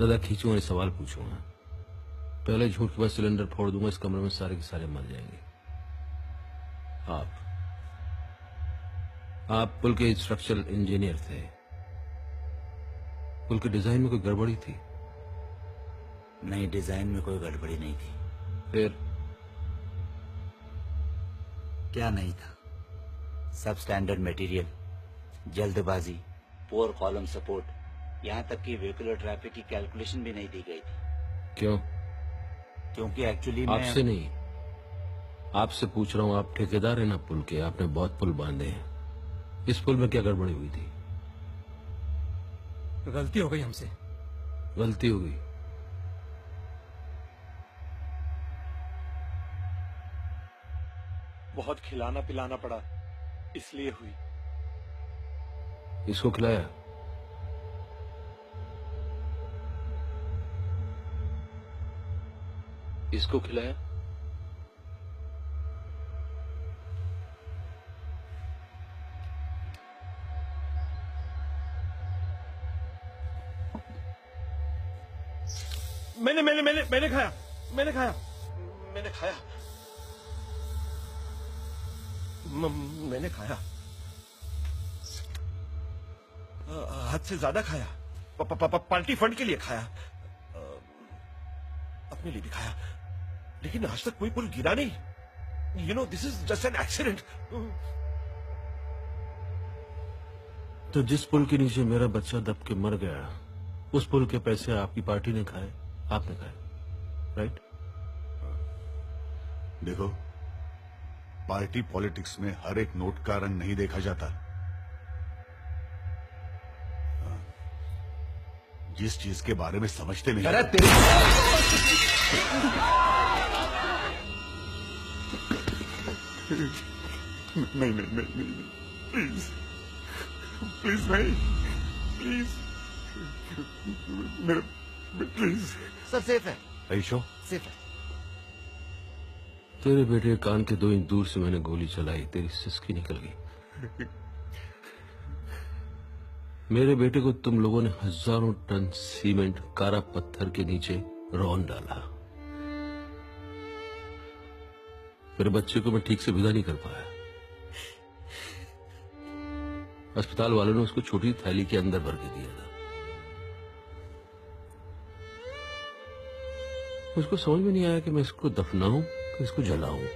ज्यादा खींचूंगा, सवाल पूछूंगा। पहले झूठ के बाद सिलेंडर फोड़ दूंगा, इस कमरे में सारे के सारे मर जाएंगे। आप पुल के स्ट्रक्चरल इंजीनियर थे। पुल के डिजाइन में कोई गड़बड़ी थी? नहीं, डिजाइन में कोई गड़बड़ी नहीं थी। फिर क्या नहीं था? सब स्टैंडर्ड मटेरियल, जल्दबाजी, पोर कॉलम सपोर्ट, यहाँ तक कि व्हीकुलर ट्रैफिक की कैलकुलेशन भी नहीं दी गई थी। क्यों? क्योंकि एक्चुअली आपसे नहीं, आपसे पूछ रहा हूँ। आप ठेकेदार हैं ना पुल के, आपने बहुत पुल बांधे हैं। इस पुल में क्या गड़बड़ी हुई थी? गलती हो गई हमसे। गलती हो गई? बहुत खिलाना पिलाना पड़ा, इसलिए हुई। इसको खिलाया? इसको खिलाया? मैंने खाया। मैंने खाया। मैंने खाया। हद से ज्यादा खाया। पार्टी फंड के लिए खाया, अपने लिए भी खाया, लेकिन आज तक कोई पुल गिरा नहीं। You know, this is just an accident. तो जिस पुल के नीचे मेरा बच्चा दब के मर गया, उस पुल के पैसे आपकी पार्टी ने खाए, आपने खाए, राइट? देखो, पार्टी पॉलिटिक्स में हर एक नोट का रंग नहीं देखा जाता। जिस चीज के बारे में समझते नहीं। अरे तेरी नहीं नहीं नहीं नहीं, प्लीज प्लीज नहीं, प्लीज मेरे, प्लीज। सर सेफ है। ऐशो सेफ है। तेरे बेटे कान के 2 इंच दूर से मैंने गोली चलाई, तेरी सिसकी निकल गई। मेरे बेटे को तुम लोगों ने हजारों टन सीमेंट कारा पत्थर के नीचे रौंद डाला। मेरे बच्चे को मैं ठीक से विदा नहीं कर पाया। अस्पताल वालों ने उसको छोटी थैली के अंदर भर के दिया था। उसको समझ में नहीं आया कि मैं इसको दफनाऊं कि इसको जलाऊं।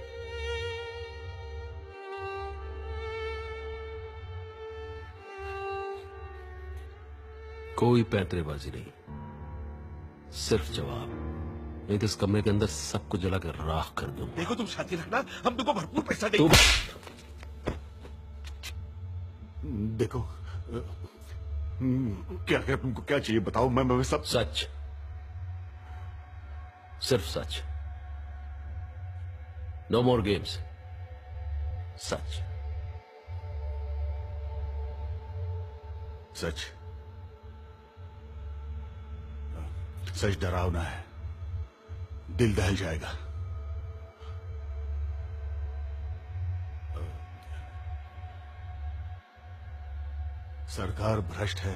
कोई पैंतरेबाजी नहीं, सिर्फ जवाब, नहीं तो इस कमरे के अंदर सबको जलाकर राख कर दूंगा। देखो, तुम शांति रखना, हम तुमको भरपूर पैसा देंगे। देखो, क्या क्या तुमको क्या चाहिए बताओ, मैं सब। सच, सिर्फ सच। No more games. सच। सच। सच डरावना है, दिल दहल जाएगा। सरकार भ्रष्ट है,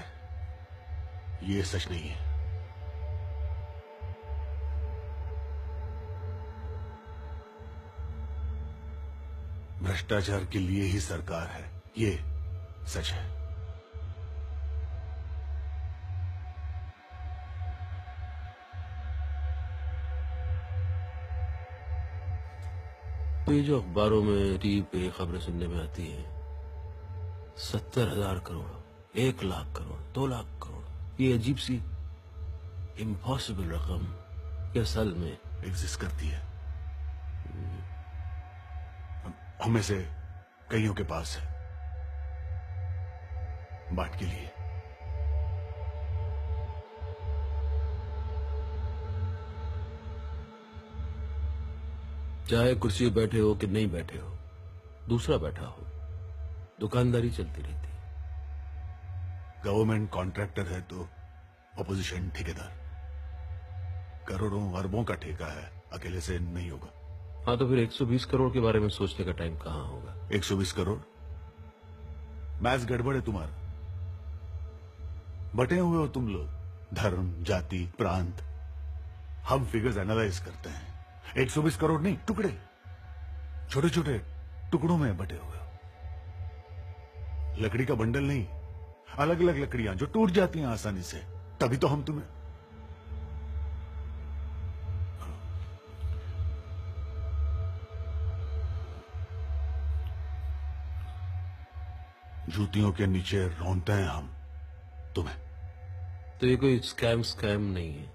ये सच नहीं है। भ्रष्टाचार के लिए ही सरकार है, ये सच है। तो ये जो अखबारों में टीवी पे खबरें सुनने में आती हैं, 70,000 करोड़, 1 लाख करोड़, 2 लाख करोड़, ये अजीब सी इम्पॉसिबल रकम ये असल में एग्जिस्ट करती है। हमें से कईयों के पास है, बांट के लिए। चाहे कुर्सी पे बैठे हो कि नहीं बैठे हो, दूसरा बैठा हो, दुकानदारी चलती रहती है। गवर्नमेंट कॉन्ट्रैक्टर है तो ऑपोजिशन ठेकेदार। करोड़ों अरबों का ठेका है, अकेले से नहीं होगा। हाँ, तो फिर 120 करोड़ के बारे में सोचने का टाइम कहाँ होगा? 120 करोड़? मैथ्स गड़बड़ है तुम्हारा। बटे हुए हो तुम लोग, धर्म, जाति, प्रांत, हम फिगर्स एनालाइज करते हैं। 120 करोड़ नहीं, टुकड़े, छोटे छोटे टुकड़ों में बटे हुए हो। लकड़ी का बंडल नहीं, अलग अलग लकड़ियां जो टूट जाती हैं आसानी से। तभी तो हम तुम्हें जूतियों के नीचे रौंदते हैं हम तुम्हें। तो ये कोई स्कैम नहीं है,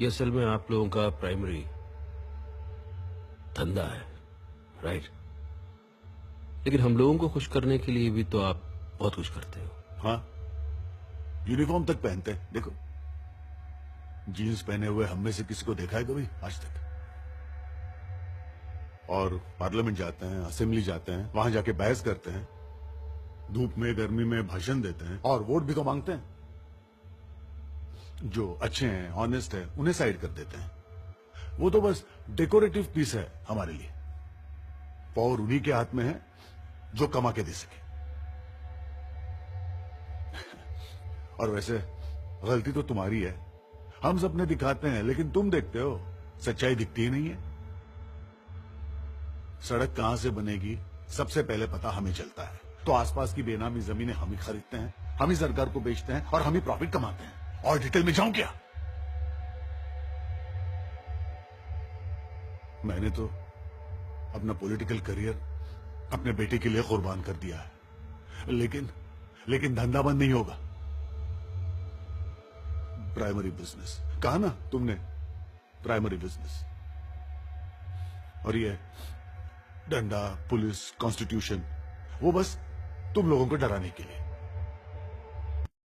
ये असल में आप लोगों का प्राइमरी धंधा है, राइट? लेकिन हम लोगों को खुश करने के लिए भी तो आप बहुत कुछ करते हो। हाँ, यूनिफॉर्म तक पहनते हैं। देखो, जीन्स पहने हुए हम में से किसी को देखा है कभी आज तक? और पार्लियामेंट जाते हैं, असेंबली जाते हैं, वहां जाके बहस करते हैं, धूप में गर्मी में भाषण देते हैं, और वोट भी तो मांगते हैं। जो अच्छे हैं, ऑनेस्ट है, उन्हें साइड कर देते हैं। वो तो बस डेकोरेटिव पीस है हमारे लिए। पावर उन्हीं के हाथ में है जो कमा के दे सके। और वैसे गलती तो तुम्हारी है। हम सपने दिखाते हैं, लेकिन तुम देखते हो, सच्चाई दिखती ही नहीं है। सड़क कहां से बनेगी सबसे पहले पता हमें चलता है, तो आसपास की बेनामी जमीनें हम ही खरीदते हैं, हम ही सरकार को बेचते हैं और हम ही प्रॉफिट कमाते हैं। और डिटेल में जाऊं क्या? मैंने तो अपना पॉलिटिकल करियर अपने बेटे के लिए कुर्बान कर दिया है, लेकिन धंधा बंद नहीं होगा। प्राइमरी बिजनेस कहा ना तुमने, प्राइमरी बिजनेस। और ये डंडा, पुलिस, कॉन्स्टिट्यूशन, वो बस तुम लोगों को डराने के लिए।